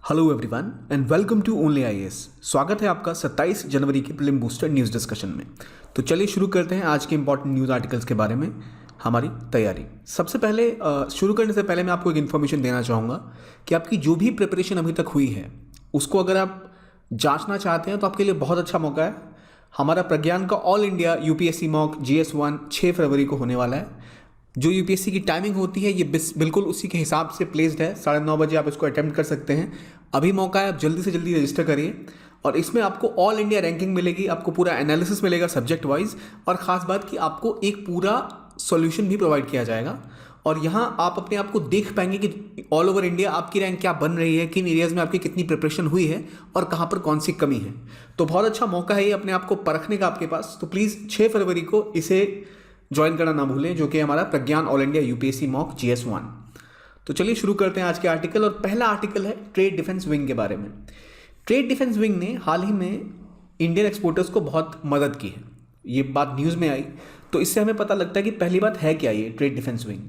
Hello everyone and welcome to only IAS. स्वागत है आपका 27 जनवरी के प्रीलिम बूस्टर न्यूज़ डिस्कशन में। तो चलिए शुरू करते हैं आज के इंपॉर्टेंट न्यूज़ आर्टिकल्स के बारे में हमारी तैयारी। सबसे पहले शुरू करने से पहले मैं आपको एक इन्फॉर्मेशन देना चाहूँगा कि आपकी जो भी प्रिपरेशन अभी तक हुई है उसको अगर आप जाँचना चाहते हैं तो आपके लिए बहुत अच्छा मौका है। हमारा प्रज्ञान का all India UPSC mock GS1 6 फरवरी को होने वाला है। जो यूपीएससी की टाइमिंग होती है ये बिल्कुल उसी के हिसाब से प्लेस्ड है। 9:30 बजे आप इसको अटेम्प्ट कर सकते हैं। अभी मौका है, आप जल्दी से जल्दी रजिस्टर करिए और इसमें आपको ऑल इंडिया रैंकिंग मिलेगी, आपको पूरा एनालिसिस मिलेगा सब्जेक्ट वाइज, और ख़ास बात कि आपको एक पूरा सॉल्यूशन भी प्रोवाइड किया जाएगा। और यहाँ आप अपने आप को देख पाएंगे कि ऑल ओवर इंडिया आपकी रैंक क्या बन रही है, किन एरियाज़ में आपकी कितनी प्रिपरेशन हुई है और कहाँ पर कौन सी कमी है। तो बहुत अच्छा मौका है ये अपने आप को परखने का आपके पास। तो प्लीज़ 6 फरवरी को इसे ज्वाइन करना ना भूलें, जो कि हमारा Pragyan all India UPSC mock GS1। तो चलिए शुरू करते हैं आज के आर्टिकल। और पहला आर्टिकल है ट्रेड डिफेंस विंग के बारे में। ट्रेड डिफेंस विंग ने हाल ही में इंडियन एक्सपोर्टर्स को बहुत मदद की है। ये बात न्यूज़ में आई तो इससे हमें पता लगता है कि पहली बात है क्या ये ट्रेड डिफेंस विंग।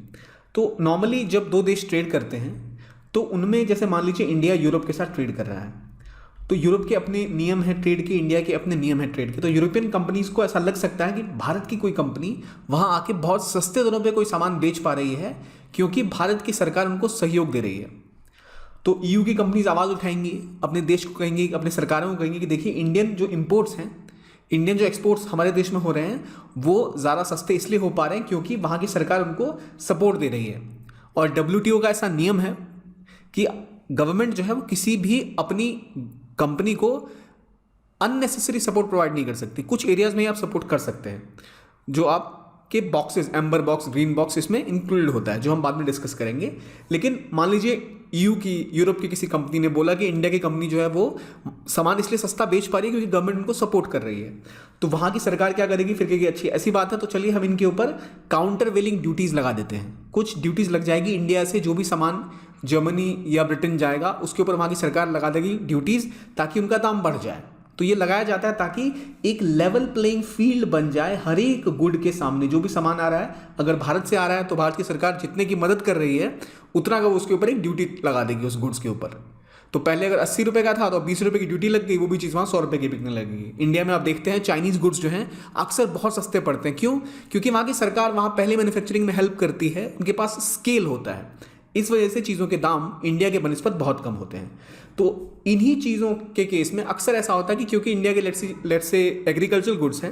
तो नॉर्मली जब दो देश ट्रेड करते हैं तो उनमें जैसे मान लीजिए इंडिया यूरोप के साथ ट्रेड कर रहा है, तो यूरोप के अपने नियम है ट्रेड के, इंडिया के अपने नियम है ट्रेड के। तो यूरोपियन कंपनीज को ऐसा लग सकता है कि भारत की कोई कंपनी वहाँ आके बहुत सस्ते दरों पे कोई सामान बेच पा रही है क्योंकि भारत की सरकार उनको सहयोग दे रही है। तो EU की कंपनीज आवाज़ उठाएंगी, अपने देश को कहेंगी, अपने सरकारों को कहेंगी कि देखिए इंडियन जो इम्पोर्ट्स हैं, इंडियन जो एक्सपोर्ट्स हमारे देश में हो रहे हैं वो ज़्यादा सस्ते इसलिए हो पा रहे हैं क्योंकि वहाँ की सरकार उनको सपोर्ट दे रही है। और WTO का ऐसा नियम है कि गवर्नमेंट जो है वो किसी भी अपनी कंपनी को अननेसेसरी सपोर्ट प्रोवाइड नहीं कर सकती। कुछ एरियाज में आप सपोर्ट कर सकते हैं जो आपके boxes, amber box, green box, इसमें इंक्लूडेड होता है, जो हम बाद में डिस्कस करेंगे। लेकिन मान लीजिए यूरोप की किसी कंपनी ने बोला कि इंडिया की कंपनी जो है वो सामान इसलिए सस्ता बेच पा रही है क्योंकि गवर्नमेंट उनको सपोर्ट कर रही है। तो वहाँ की सरकार क्या करेगी, फिर कहेगी अच्छी ऐसी बात है तो चलिए हम इनके ऊपर काउंटर वेलिंग ड्यूटीज़ लगा देते हैं। कुछ ड्यूटीज़ लग जाएगी इंडिया से, जो भी सामान जर्मनी या ब्रिटेन जाएगा उसके ऊपर वहाँ की सरकार लगा देगी ड्यूटीज़ ताकि उनका दाम बढ़ जाए। तो ये लगाया जाता है ताकि एक लेवल प्लेइंग फील्ड बन जाए हर एक गुड के सामने। जो भी सामान आ रहा है, अगर भारत से आ रहा है तो भारत की सरकार जितने की मदद कर रही है उतना का वो उसके ऊपर एक ड्यूटी लगा देगी उस गुड्स के ऊपर। तो पहले अगर 80 रुपये का था तो 20 रुपये की ड्यूटी लग गई, वो भी चीज़ वहाँ 100 रुपये की बिकने लगेगी। इंडिया में आप देखते हैं चाइनीज़ गुड्स जो हैं अक्सर बहुत सस्ते पड़ते हैं। क्यों? क्योंकि वहाँ की सरकार वहाँ पहले मैन्युफैक्चरिंग में हेल्प करती है, उनके पास स्केल होता है। इस वजह से चीज़ों के दाम इंडिया के बनिस्बत बहुत कम होते हैं। तो इन्हीं चीज़ों के केस में अक्सर ऐसा होता है कि क्योंकि इंडिया के लेट्स से एग्रीकल्चरल गुड्स हैं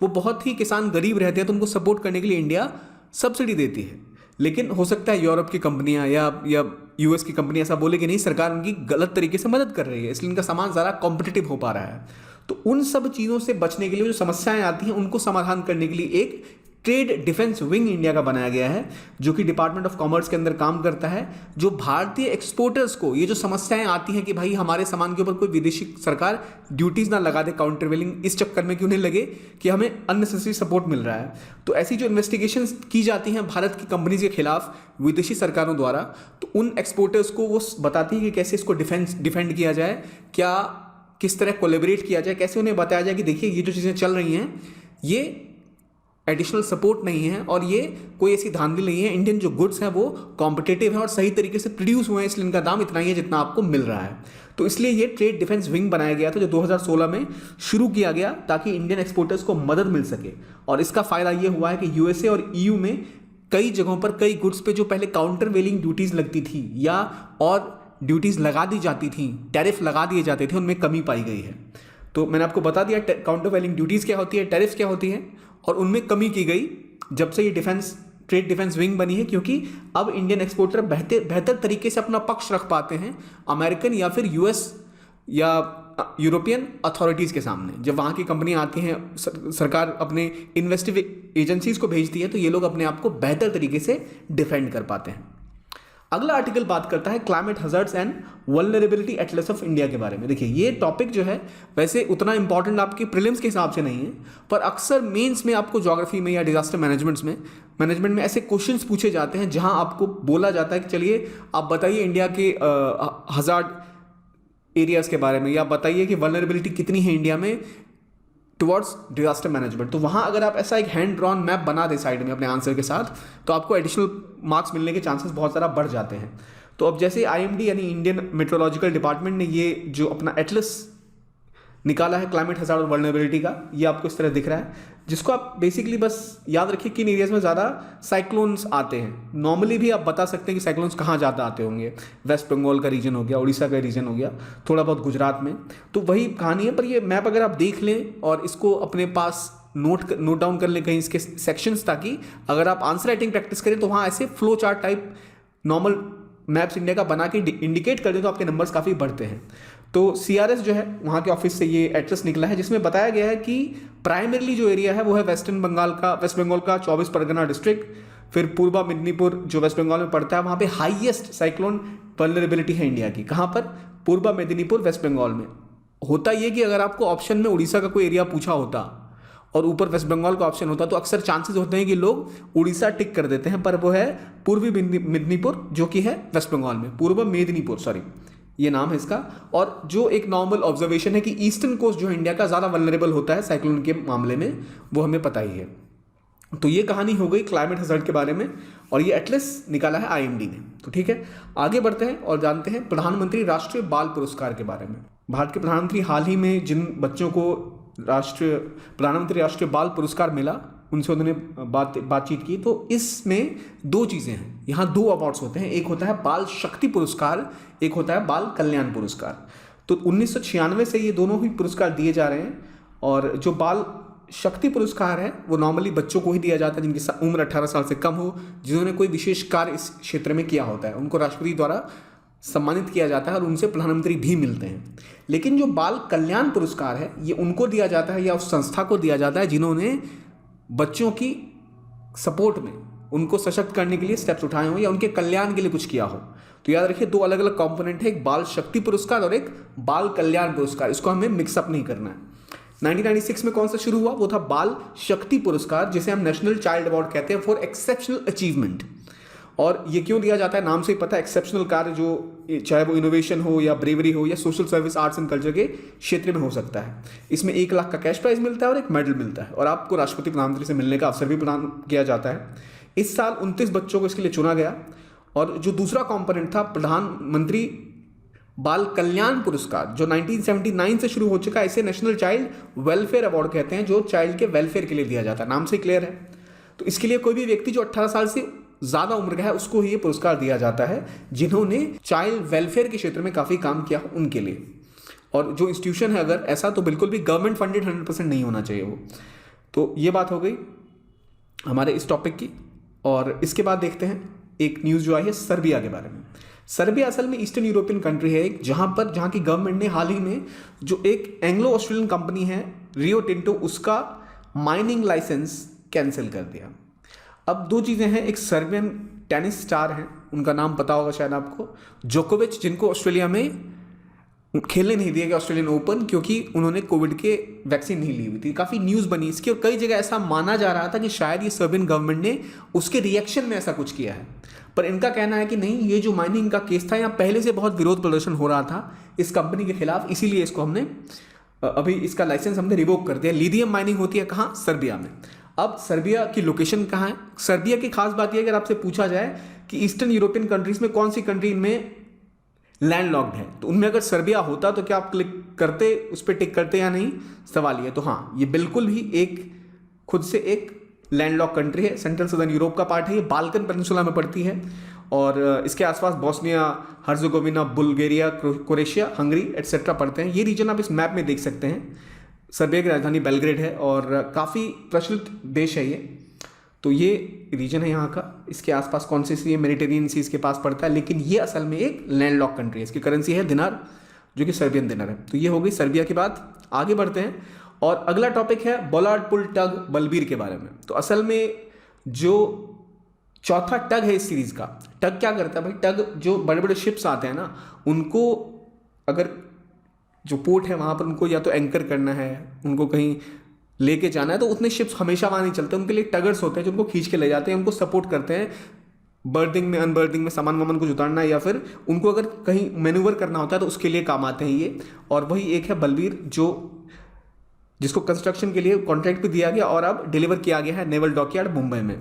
वो बहुत ही किसान गरीब रहते हैं, तो उनको सपोर्ट करने के लिए इंडिया सब्सिडी देती है। लेकिन हो सकता है यूरोप की कंपनियां या US की कंपनी ऐसा बोले कि नहीं, सरकार उनकी गलत तरीके से मदद कर रही है इसलिए उनका सामान ज़्यादा कॉम्पिटिटिव हो पा रहा है। तो उन सब चीज़ों से बचने के लिए जो समस्याएं आती हैं उनको समाधान करने के लिए एक ट्रेड डिफेंस विंग इंडिया का बनाया गया है, जो कि डिपार्टमेंट ऑफ कॉमर्स के अंदर काम करता है। जो भारतीय एक्सपोर्टर्स को ये जो समस्याएं आती हैं कि भाई हमारे सामान के ऊपर कोई विदेशी सरकार ड्यूटीज़ ना लगा दे काउंटर वेलिंग इस चक्कर में कि उन्हें लगे कि हमें अननेसेसरी सपोर्ट मिल रहा है, तो ऐसी जो इन्वेस्टिगेशन की जाती हैं भारत की कंपनीज के खिलाफ विदेशी सरकारों द्वारा, तो उन एक्सपोर्टर्स को वो बताती है कि कैसे इसको डिफेंड किया जाए, क्या किस तरह कोलेबरेट किया जाए, कैसे उन्हें बताया जाए कि देखिए ये जो चीज़ें चल रही हैं ये एडिशनल सपोर्ट नहीं है और ये कोई ऐसी धांधली नहीं है। इंडियन जो गुड्स हैं वो कॉम्पिटिटिव है और सही तरीके से प्रोड्यूस हुए हैं, इसलिए इनका दाम इतना ही है जितना आपको मिल रहा है। तो इसलिए ये ट्रेड डिफेंस विंग बनाया गया था जो 2016 में शुरू किया गया ताकि इंडियन एक्सपोर्टर्स को मदद मिल सके। और इसका फ़ायदा ये हुआ है कि USA और EU में कई जगहों पर कई गुड्स पे जो पहले काउंटर वेलिंग ड्यूटीज़ लगती थी या और ड्यूटीज़ लगा दी जाती थी, टैरिफ लगा दिए जाते थे, उनमें कमी पाई गई है। तो मैंने आपको बता दिया काउंटर वेलिंग ड्यूटीज़ क्या होती है, टैरिफ क्या होती है, और उनमें कमी की गई जब से ये ट्रेड डिफेंस विंग बनी है, क्योंकि अब इंडियन एक्सपोर्टर बेहतर तरीके से अपना पक्ष रख पाते हैं अमेरिकन या फिर US या यूरोपियन अथॉरिटीज़ के सामने। जब वहाँ की कंपनियाँ आती हैं, सरकार अपने इन्वेस्टिगेटिव एजेंसीज को भेजती है, तो ये लोग अपने आप को बेहतर तरीके से डिफेंड कर पाते हैं। अगला आर्टिकल बात करता है climate hazards and vulnerability Atlas of India के बारे में। देखिए ये टॉपिक जो है वैसे उतना इंपॉर्टेंट आपके प्रीलिम्स के हिसाब से नहीं है, पर अक्सर मेंस में आपको ज्योग्राफी में या डिजास्टर मैनेजमेंट में ऐसे क्वेश्चंस पूछे जाते हैं जहां आपको बोला जाता है कि चलिए आप बताइए इंडिया के हज़ार्ड एरियाज़ के बारे में, या बताइए कि वल्नरेबिलिटी कितनी है इंडिया में टुवर्ड्स डिजास्टर मैनेजमेंट। तो वहाँ अगर आप ऐसा एक हैंड ड्रॉन मैप बना दे साइड में अपने आंसर के साथ, तो आपको एडिशनल मार्क्स मिलने के चांसेस बहुत ज़्यादा बढ़ जाते हैं। तो अब जैसे IMD यानी इंडियन मेट्रोलॉजिकल डिपार्टमेंट ने ये जो अपना एटलस निकाला है क्लाइमेट हजार्ड और वल्नरेबिलिटी का, ये आपको इस तरह दिख रहा है, जिसको आप बेसिकली बस याद रखिए किन एरियाज में ज़्यादा साइक्लोन्स आते हैं। नॉर्मली भी आप बता सकते हैं कि साइक्लोन्स कहाँ ज़्यादा आते होंगे, वेस्ट बंगाल का रीजन हो गया, उड़ीसा का रीजन हो गया, थोड़ा बहुत गुजरात में, तो वही कहानी है। पर ये मैप अगर आप देख लें और इसको अपने पास नोट डाउन कर लें कहीं इसके सेक्शंस, ताकि अगर आप आंसर राइटिंग प्रैक्टिस करें तो वहाँ ऐसे flow chart type normal maps India का बना के इंडिकेट कर दें तो आपके नंबर्स काफ़ी बढ़ते हैं। तो CRS जो है वहाँ के ऑफिस से ये एड्रेस निकला है, जिसमें बताया गया है कि प्राइमरीली जो एरिया है वो है वेस्ट बंगाल का 24 परगना डिस्ट्रिक्ट, फिर पूर्वा मेदिनीपुर जो वेस्ट बंगाल में पड़ता है, वहाँ पे हाईएस्ट साइक्लोन वल्नरेबिलिटी है इंडिया की। कहाँ पर? पूर्वा मेदिनीपुर वेस्ट बंगाल में। होता ये कि अगर आपको ऑप्शन में उड़ीसा का कोई एरिया पूछा होता और ऊपर वेस्ट बंगाल का ऑप्शन होता तो अक्सर चांसेस होते हैं कि लोग उड़ीसा टिक कर देते हैं, पर वो है पूर्वी मेदिनीपुर जो कि है वेस्ट बंगाल में, पूर्व मेदिनीपुर सॉरी ये नाम है इसका। और जो एक नॉर्मल ऑब्जर्वेशन है कि ईस्टर्न कोस्ट जो है इंडिया का ज़्यादा वल्नरेबल होता है साइक्लोन के मामले में, वो हमें पता ही है। तो ये कहानी हो गई क्लाइमेट हज़ार्ड के बारे में, और ये एटलस निकाला है IMD ने। तो ठीक है, आगे बढ़ते हैं और जानते हैं प्रधानमंत्री राष्ट्रीय बाल पुरस्कार के बारे में। भारत के प्रधानमंत्री हाल ही में जिन बच्चों को प्रधानमंत्री राष्ट्रीय बाल पुरस्कार मिला उनसे उन्होंने बातचीत की, तो इसमें दो चीज़ें हैं। यहाँ दो अवार्ड्स होते हैं, एक होता है बाल शक्ति पुरस्कार, एक होता है बाल कल्याण पुरस्कार। तो 1996 से ये दोनों ही पुरस्कार दिए जा रहे हैं, और जो बाल शक्ति पुरस्कार है वो नॉर्मली बच्चों को ही दिया जाता है जिनकी उम्र 18 साल से कम हो, जिन्होंने कोई विशेष कार्य इस क्षेत्र में किया होता है, उनको राष्ट्रपति द्वारा सम्मानित किया जाता है और उनसे प्रधानमंत्री भी मिलते हैं। लेकिन जो बाल कल्याण पुरस्कार है ये उनको दिया जाता है या उस संस्था को दिया जाता है जिन्होंने बच्चों की सपोर्ट में, उनको सशक्त करने के लिए स्टेप्स उठाए हो या उनके कल्याण के लिए कुछ किया हो। तो याद रखिए दो अलग अलग कंपोनेंट है, एक बाल शक्ति पुरस्कार और एक बाल कल्याण पुरस्कार, इसको हमें मिक्सअप नहीं करना है। 1996 में कौन सा शुरू हुआ? वो था बाल शक्ति पुरस्कार, जिसे हम नेशनल चाइल्ड अवार्ड कहते हैं फॉर एक्सेप्शनल अचीवमेंट। और ये क्यों दिया जाता है? नाम से ही पता है, एक्सेप्शनल कार्य जो चाहे वो इनोवेशन हो या ब्रेवरी हो या social service, arts and culture के क्षेत्र में हो सकता है। इसमें 1 लाख का कैश प्राइज मिलता है और एक मेडल मिलता है, और आपको राष्ट्रपति प्रधानमंत्री से मिलने का अवसर भी प्रदान किया जाता है। इस साल 29 बच्चों को इसके लिए चुना गया। और जो दूसरा कॉम्पोनेंट था प्रधानमंत्री बाल कल्याण पुरस्कार, जो 1979 से शुरू हो चुका है, इसे नेशनल चाइल्ड वेलफेयर अवार्ड कहते हैं, जो चाइल्ड के वेलफेयर के लिए दिया जाता है। नाम से क्लियर है। तो इसके लिए कोई भी व्यक्ति जो 18 साल से ज़्यादा उम्र का है उसको ही ये पुरस्कार दिया जाता है, जिन्होंने चाइल्ड वेलफेयर के क्षेत्र में काफ़ी काम किया उनके लिए। और जो इंस्टीट्यूशन है अगर ऐसा, तो बिल्कुल भी गवर्नमेंट फंडेड 100% नहीं होना चाहिए वो। तो ये बात हो गई हमारे इस टॉपिक की। और इसके बाद देखते हैं एक न्यूज़ जो आई है सर्बिया के बारे में। सर्बिया असल में ईस्टर्न यूरोपियन कंट्री है एक, जहाँ की गवर्नमेंट ने हाल ही में जो एक एंग्लो ऑस्ट्रेलियन कंपनी है रियो टिंटो, उसका माइनिंग लाइसेंस कैंसिल कर दिया। अब दो चीज़ें हैं, एक सर्बियन टेनिस स्टार हैं, उनका नाम पता होगा शायद आपको, जोकोविच, जिनको ऑस्ट्रेलिया में खेलने नहीं दिया गया ऑस्ट्रेलियन ओपन, क्योंकि उन्होंने कोविड के वैक्सीन नहीं ली हुई थी। काफ़ी न्यूज़ बनी इसकी, और कई जगह ऐसा माना जा रहा था कि शायद ये सर्बियन गवर्नमेंट ने उसके रिएक्शन में ऐसा कुछ किया है। पर इनका कहना है कि नहीं, ये जो माइनिंग का केस था, यहाँ पहले से बहुत विरोध प्रदर्शन हो रहा था इस कंपनी के खिलाफ, इसीलिए इसको हमने अभी इसका लाइसेंस हमने रिवोक कर दिया। लिथियम माइनिंग होती है कहाँ? सर्बिया में। अब सर्बिया की लोकेशन कहाँ है? सर्बिया की खास बात यह, अगर आपसे पूछा जाए कि ईस्टर्न यूरोपियन कंट्रीज में कौन सी कंट्री इनमें लैंडलॉक्ड है, तो उनमें अगर सर्बिया होता तो क्या आप क्लिक करते, उस पर टिक करते या नहीं? सवाल ये। तो हाँ, ये बिल्कुल भी एक खुद से एक लैंडलॉक कंट्री है, सेंट्रल सदर्न यूरोप का पार्ट है, ये बाल्कन पेनिनसुला में पड़ती है। और इसके आसपास Bosnia, Herzegovina, Bulgaria, Croatia, Hungary etcetera पड़ते हैं। ये रीजन आप इस मैप में देख सकते हैं। सर्बिया की राजधानी बेलग्रेड है और काफ़ी प्रचलित देश है ये। तो ये रीजन है यहाँ का। इसके आसपास कौन सी सी मेडिटेरियन सी इसके पास पड़ता है, लेकिन ये असल में एक लैंडलॉक कंट्री है। इसकी करेंसी है दिनार, जो कि सर्बियन दिनार है। तो ये हो गई सर्बिया की बात। आगे बढ़ते हैं और अगला टॉपिक है बोलार्ड पुल टग बलबीर के बारे में। तो असल में जो चौथा टग है इस सीरीज का, टग क्या करता है भाई? टग जो बड़े बड़े शिप्स आते हैं ना, उनको अगर जो पोर्ट है वहाँ पर उनको या तो एंकर करना है, उनको कहीं लेके जाना है, तो उतने शिप्स हमेशा वहाँ नहीं चलते। उनके लिए टगर्स होते हैं जो उनको खींच के ले जाते हैं, उनको सपोर्ट करते हैं बर्दिंग में, अनबर्दिंग में, सामान वामान कुछ उतारना है, या फिर उनको अगर कहीं मैन्यूवर करना होता है तो उसके लिए काम आते हैं ये। और वही एक है बलबीर, जो जिसको कंस्ट्रक्शन के लिए कॉन्ट्रैक्ट भी दिया गया और अब डिलीवर किया गया है नेवल डॉकयार्ड मुंबई में।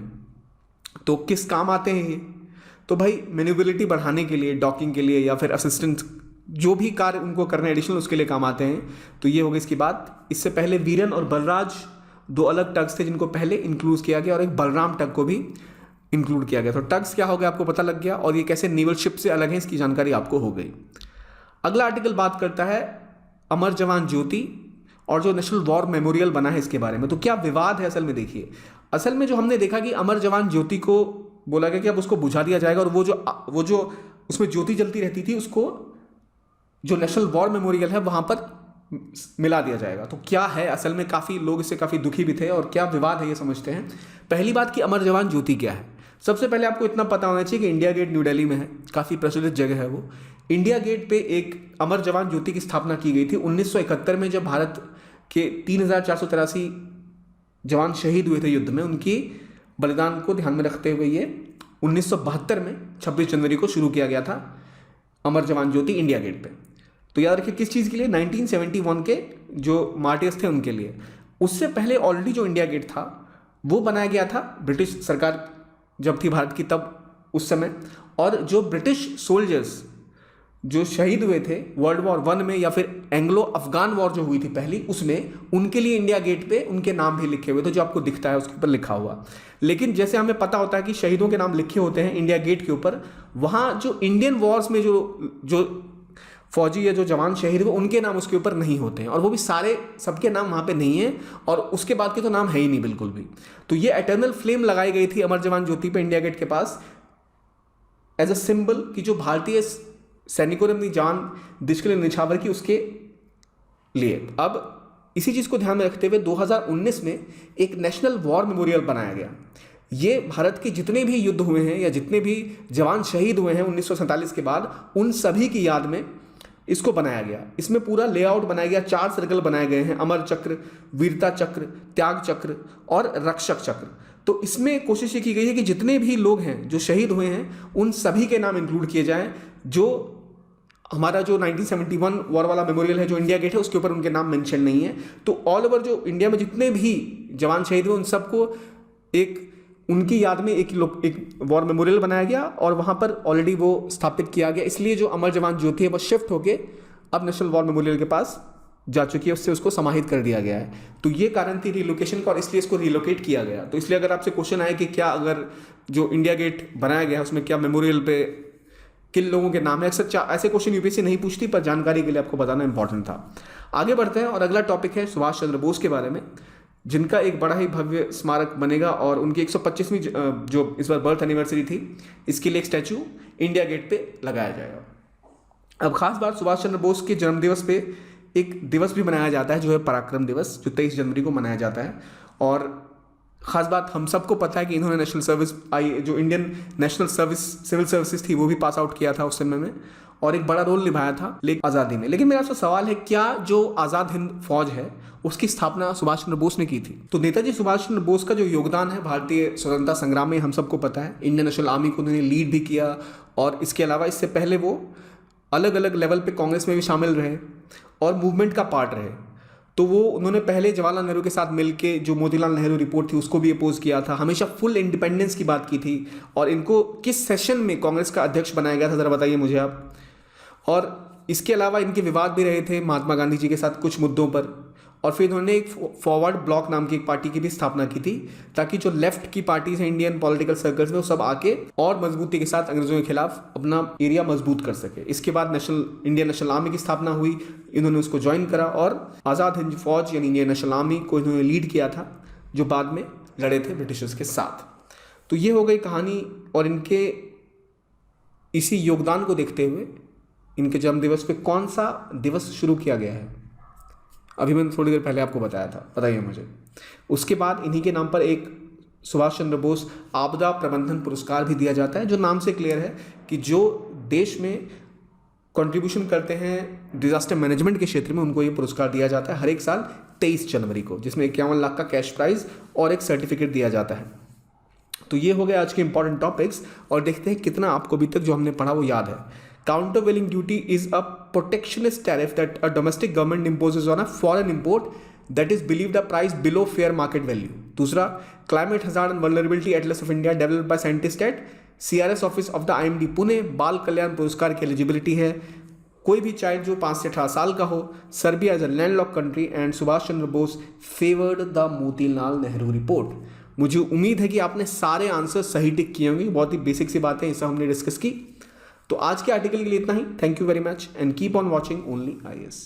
तो किस काम आते हैं ये? तो भाई मैन्यूबिलिटी बढ़ाने के लिए, डॉकिंग के लिए या फिर असिस्टेंट जो भी कार्य उनको करने एडिशनल उसके लिए काम आते हैं। तो ये हो गई इसकी बात। इससे पहले वीरन और बलराज दो अलग टग्स थे जिनको पहले इंक्लूड किया गया और एक बलराम टग को भी इंक्लूड किया गया। तो टग्स क्या हो गया आपको पता लग गया, और ये कैसे नेवल शिप से अलग है इसकी जानकारी आपको हो गई। अगला आर्टिकल बात करता है अमर जवान ज्योति और जो नेशनल वॉर मेमोरियल बना है इसके बारे में। तो क्या विवाद है असल में, देखिए असल में जो हमने देखा कि अमर जवान ज्योति को बोला गया कि अब उसको बुझा दिया जाएगा, और वो जो उसमें ज्योति जलती रहती थी उसको जो नेशनल वॉर मेमोरियल है वहां पर मिला दिया जाएगा। तो क्या है असल में, काफी लोग इससे काफी दुखी भी थे और क्या विवाद है ये समझते हैं। पहली बात कि अमर जवान ज्योति क्या है। सबसे पहले आपको इतना पता होना चाहिए कि इंडिया गेट न्यू दिल्ली में है, काफी प्रचलित जगह है वो। इंडिया गेट पे एक अमर जवान ज्योति की स्थापना की गई थी 1971 में, जब भारत के 3483 जवान शहीद हुए थे युद्ध में। उनकी बलिदान को ध्यान में रखते हुए ये 1972 में 26 जनवरी को शुरू किया गया था अमर जवान ज्योति इंडिया गेट पे। तो याद रखिए किस चीज़ के लिए, 1971 के जो मार्टियर्स थे उनके लिए। उससे पहले ऑलरेडी जो इंडिया गेट था वो बनाया गया था ब्रिटिश सरकार जब थी भारत की तब उस समय, और जो ब्रिटिश सोल्जर्स जो शहीद हुए थे वर्ल्ड वॉर 1 में या फिर एंग्लो अफगान वॉर जो हुई थी पहली, उसमें उनके लिए इंडिया गेट पे उनके नाम भी लिखे हुए थे, जो आपको दिखता है उसके ऊपर लिखा हुआ। लेकिन जैसे हमें पता होता है कि शहीदों के नाम लिखे होते हैं इंडिया गेट के ऊपर, वहाँ जो इंडियन वॉर्स में जो फौजी या जो जवान शहीद हुए उनके नाम उसके ऊपर नहीं होते हैं, और वो भी सारे सबके नाम वहाँ पे नहीं है, और उसके बाद के तो नाम है ही नहीं बिल्कुल भी। तो ये एटर्नल फ्लेम लगाई गई थी अमर जवान ज्योति पे इंडिया गेट के पास एज अ सिंबल कि जो भारतीय सैनिकों ने अपनी जान देश के लिए निछावर की उसके लिए। अब इसी चीज़ को ध्यान में रखते हुए 2019 में एक नेशनल वॉर मेमोरियल बनाया गया। ये भारत के जितने भी युद्ध हुए हैं या जितने भी जवान शहीद हुए हैं 1947 के बाद, उन सभी की याद में इसको बनाया गया। इसमें पूरा लेआउट बनाया गया, 4 सर्कल बनाए गए हैं, अमर चक्र, वीरता चक्र, त्याग चक्र और रक्षक चक्र। तो इसमें कोशिश ये की गई है कि जितने भी लोग हैं जो शहीद हुए हैं उन सभी के नाम इंक्लूड किए जाएं। जो हमारा जो 1971 वॉर वाला मेमोरियल है जो इंडिया गेट है उसके ऊपर उनके नाम मेंशन नहीं है। तो ऑल ओवर जो इंडिया में जितने भी जवान शहीद हुए उन सबको एक उनकी याद में एक वॉर मेमोरियल बनाया गया और वहाँ पर ऑलरेडी वो स्थापित किया गया। इसलिए जो अमर जवान ज्योति है वो शिफ्ट होके अब नेशनल वॉर मेमोरियल के पास जा चुकी है, उससे उसको समाहित कर दिया गया है। तो ये कारण थी रिलोकेशन का और इसलिए इसको रिलोकेट किया गया। तो इसलिए अगर आपसे क्वेश्चन आए कि क्या अगर जो इंडिया गेट बनाया गया है उसमें क्या मेमोरियल पे किन लोगों के नाम है, अक्सर ऐसे क्वेश्चन यूपीएससी नहीं पूछती, पर जानकारी के लिए आपको बताना इंपॉर्टेंट था। आगे बढ़ते हैं और अगला टॉपिक है सुभाष चंद्र बोस के बारे में, जिनका एक बड़ा ही भव्य स्मारक बनेगा और उनकी 125वीं जो इस बार बर्थ एनिवर्सरी थी, इसके लिए एक स्टैचू इंडिया गेट पे लगाया जाएगा। अब खास बात, सुभाष चंद्र बोस के जन्मदिवस पे एक दिवस भी मनाया जाता है जो है पराक्रम दिवस, जो 23 जनवरी को मनाया जाता है। और खास बात हम सबको पता है कि इन्होंने नेशनल सर्विस जो Indian national service civil services थी वो भी पास आउट किया था उस समय में, और एक बड़ा रोल निभाया था आज़ादी में। लेकिन मेरा आपसे सवाल है, क्या जो आज़ाद हिंद फौज है उसकी स्थापना सुभाष चंद्र बोस ने की थी? तो नेताजी सुभाष चंद्र बोस का जो योगदान है भारतीय स्वतंत्रता संग्राम में हम सबको पता है। इंडियन नेशनल आर्मी को उन्होंने लीड भी किया, और इसके अलावा इससे पहले वो अलग अलग लेवल पे कांग्रेस में भी शामिल रहे और मूवमेंट का पार्ट रहे। तो वो उन्होंने पहले जवाहरलाल नेहरू के साथ मिलके जो मोतीलाल नेहरू रिपोर्ट थी उसको भी अपोज किया था, हमेशा फुल इंडिपेंडेंस की बात की थी। और इनको किस सेशन में कांग्रेस का अध्यक्ष बनाया गया था ज़रा बताइए मुझे आप। और इसके अलावा इनके विवाद भी रहे थे महात्मा गांधी जी के साथ कुछ मुद्दों पर, और फिर उन्होंने एक फॉरवर्ड ब्लॉक नाम की एक पार्टी की भी स्थापना की थी, ताकि जो लेफ्ट की पार्टीज हैं इंडियन पॉलिटिकल सर्कल्स में वो सब आके और मजबूती के साथ अंग्रेजों के खिलाफ अपना एरिया मजबूत कर सके। इसके बाद इंडियन नेशनल आर्मी की स्थापना हुई, इन्होंने उसको ज्वाइन करा और आज़ाद हिंद फौज यानी इंडियन नेशनल आर्मी को इन्होंने लीड किया था, जो बाद में लड़े थे ब्रिटिशर्स के साथ। तो ये हो गई कहानी, और इनके इसी योगदान को देखते हुए इनके जन्मदिवस पे कौन सा दिवस शुरू किया गया है, अभी मैंने थोड़ी देर पहले आपको बताया था, बताइए मुझे। उसके बाद इन्हीं के नाम पर एक सुभाष चंद्र बोस आपदा प्रबंधन पुरस्कार भी दिया जाता है, जो नाम से क्लियर है कि जो देश में कंट्रीब्यूशन करते हैं डिजास्टर मैनेजमेंट के क्षेत्र में उनको ये पुरस्कार दिया जाता है हर एक साल 23 जनवरी को, जिसमें 51 लाख का कैश प्राइज और एक सर्टिफिकेट दिया जाता है। तो ये हो गए आज के इंपॉर्टेंट टॉपिक्स, और देखते हैं कितना आपको अभी तक जो हमने पढ़ा वो याद है। Countervailing duty is a protectionist tariff that a domestic government imposes on a foreign import that is believed a price below fair market value. दूसरा, climate hazard and vulnerability atlas of India developed by scientists at CRS office of the IMD Pune बाल कल्याण पुरस्कार की eligibility है कोई भी child जो 5 से 18 साल का हो, Serbia as a landlocked country and Subhash Chandra Bose favoured the Motilal Nehru report. मुझे उम्मीद है कि आपने सारे आंसर सही टिक किए होंगे, बहुत ही बेसिक सी बातें इसे हमने डिस्कस की। तो आज के आर्टिकल के लिए इतना ही। Thank you very much and keep on watching only IAS।